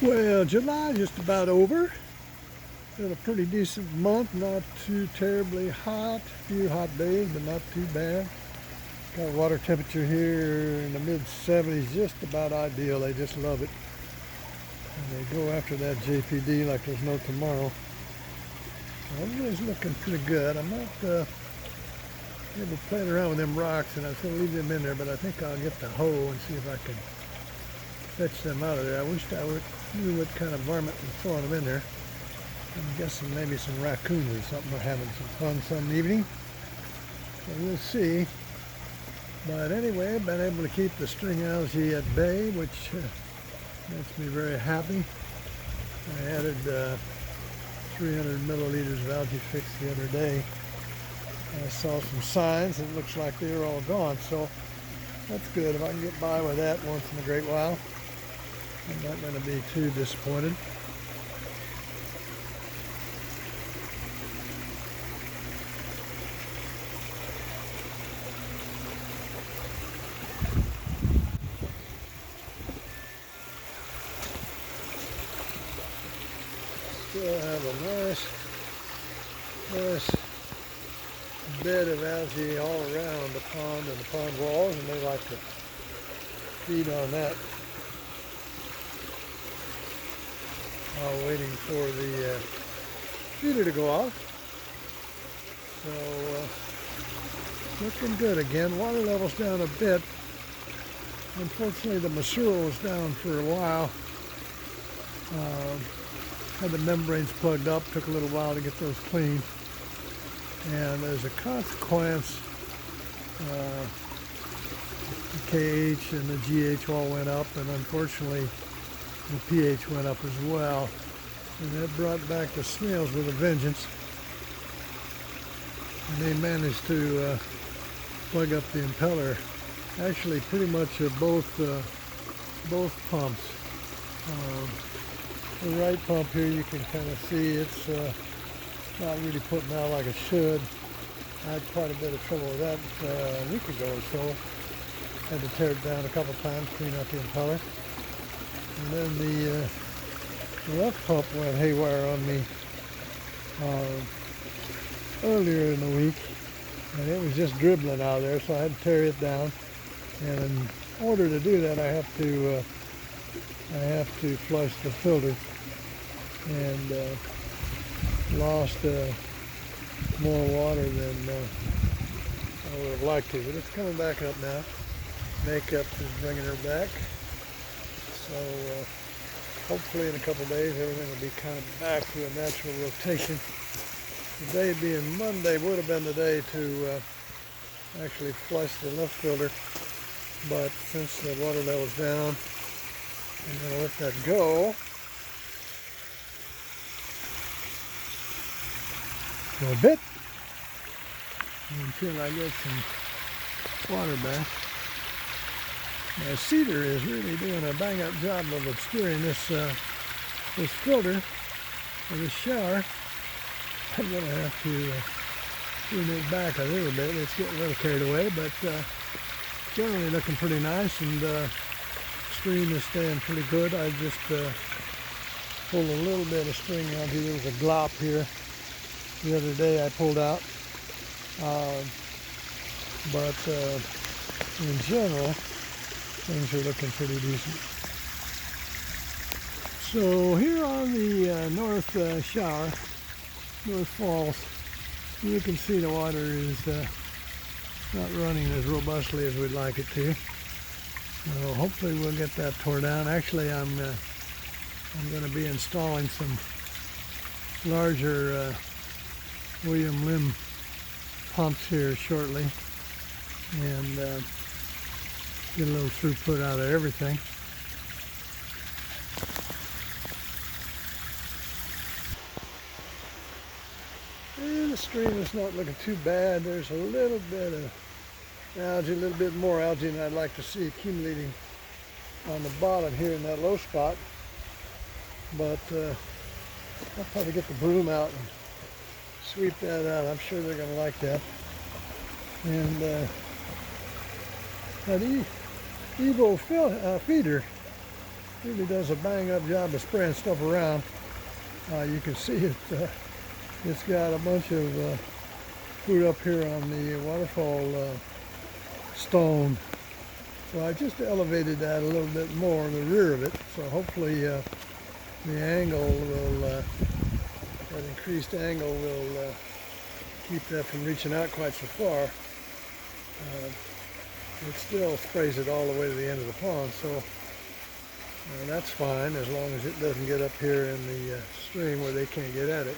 Well, July just about over. Been a pretty decent month, not too terribly hot. A few hot days, but not too bad. Got water temperature here in the mid 70s, just about ideal. They just love it. And they go after that JPD like there's no tomorrow. Everything's looking pretty good. I'm not able to play around with them rocks, and I was going to leave them in there, but I think I'll get the hoe and see if I can fetch them out of there. I wish I knew what kind of varmint was throwing them in there. I'm guessing maybe some raccoons or something are having some fun some evening. So we'll see. But anyway, I've been able to keep the string algae at bay, which makes me very happy. I added 300 milliliters of algae fix the other day. I saw some signs, and it looks like they were all gone, so that's good. If I can get by with that once in a great while, I'm not going to be too disappointed. Still have a nice bed of algae all around the pond and the pond walls, and they like to feed on that while waiting for the feeder to go off. So looking good again. Water level's down a bit. Unfortunately, the Masuro was down for a while. Had the membranes plugged up, took a little while to get those cleaned. And as a consequence, the KH and the GH all went up, and unfortunately the pH went up as well. And that brought back the snails with a vengeance. And they managed to plug up the impeller. Actually, pretty much both pumps. The right pump here, you can kind of see it's not really putting out like it should. I had quite a bit of trouble with that a week ago or so. Had to tear it down a couple times, clean out the impeller. And then the left pump went haywire on me earlier in the week, and it was just dribbling out of there, so I had to tear it down. And in order to do that, I have to flush the filter, and lost more water than I would have liked to, but it's coming back up now. Makeup is bringing her back, so hopefully in a couple days everything will be kind of back to a natural rotation. The day being Monday would have been the day to actually flush the left filter, but since the water level's down, I'm going to let that go for a bit until I get some water back. My cedar is really doing a bang-up job of obscuring this filter or this shower. I'm going to have to tune it back a little bit. It's getting a little carried away, but generally looking pretty nice, and stream is staying pretty good. I just pulled a little bit of string out here. There was a glop here the other day I pulled out, but in general things are looking pretty decent. So here on the north shower, North Falls, you can see the water is not running as robustly as we'd like it to. So hopefully we'll get that tore down. Actually, I'm going to be installing some larger William Lim pumps here shortly, and get a little throughput out of everything. And the stream is not looking too bad. There's a little bit of algae, a little bit more algae than I'd like to see accumulating on the bottom here in that low spot. But I'll probably get the broom out and sweep that out. I'm sure they're going to like that. And that Evo feeder really does a bang up job of spraying stuff around. You can see it, it's got a bunch of fruit up here on the waterfall stone. So I just elevated that a little bit more in the rear of it. So hopefully the angle will, that increased angle will keep that from reaching out quite so far. It still sprays it all the way to the end of the pond, so that's fine as long as it doesn't get up here in the stream where they can't get at it.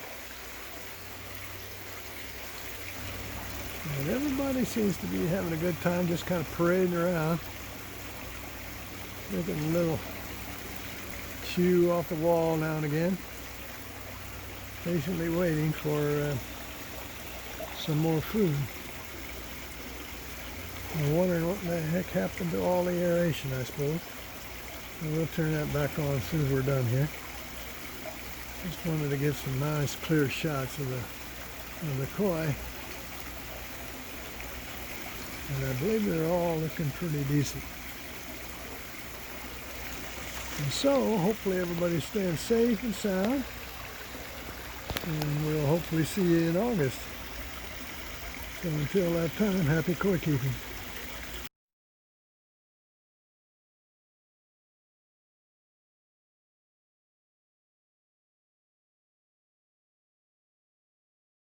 And everybody seems to be having a good time, just kind of parading around, making a little chew off the wall now and again, patiently waiting for some more food. I'm wondering what the heck happened to all the aeration, I suppose. And we'll turn that back on as soon as we're done here. Just wanted to get some nice clear shots of the koi. And I believe they're all looking pretty decent. And so, hopefully everybody's staying safe and sound. And we'll hopefully see you in August. So until that time, happy koi keeping.